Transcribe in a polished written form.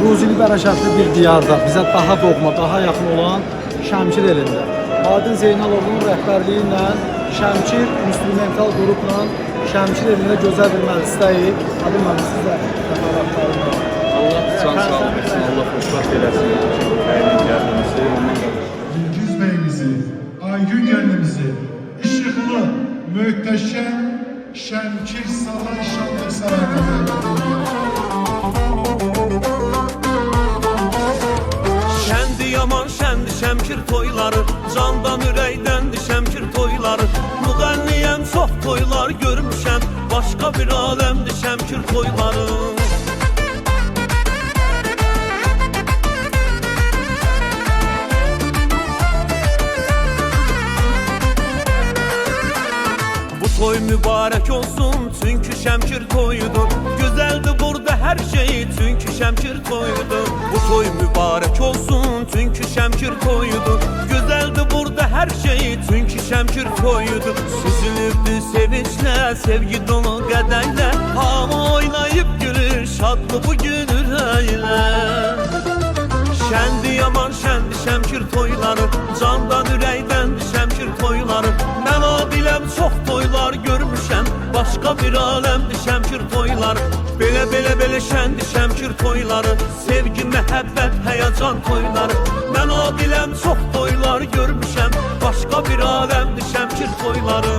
Cuzili bərəkətli bir diyarda bizə daha doğma, daha yaxın olan Şəmkir elində Adil Zeynalovun rəhbərliyi ilə Şəmkir instrumental qrupla Şəmkir elində gözəl bir məclisdəyik. Adil müəllim, siz də təfərrüatlarına. Allah can sağ olsun, Allah xoşbəxt eləsin. Bəyinin gəldiyimizi, Gündüz bəyimizi, Aygün gəldiyimizi, işıqlı, möhtəşəm Şəmkir Saray Şanlı Sarayı'na. Şəndi yaman, şəndi Şəmkir toyları, candan ürəkdəndi Şəmkir toyları. Müğənniyəm, çox toylar görmüşəm, başqa bir aləmdi Şəmkir toyları. Toy mübarek olsun çünkü Şəmkir toyudur. Güzeldi burada her şey çünkü Şəmkir toyudur. Bu toy mübarek olsun çünkü Şəmkir toyudur. Güzeldi burada her şey çünkü Şəmkir toyudur. Süzülübdü sevinçle, sevgi dolu qədərlə, hamı oynayıp gülür, şadlı bugün ürəklə. Şəndi yaman, şəndi Şəmkir toyları, candan ürəkdəndi Şəmkir toyları. Mən adiləm, çox toylar görmüşəm, başqa bir aləmdi Şəmkir toyları. Belə şəndi Şəmkir toyları, sevgi, məhəbbət, həyəcan toyları. Mən adiləm, çox toylar görmüşəm, başqa bir aləmdi Şəmkir toyları.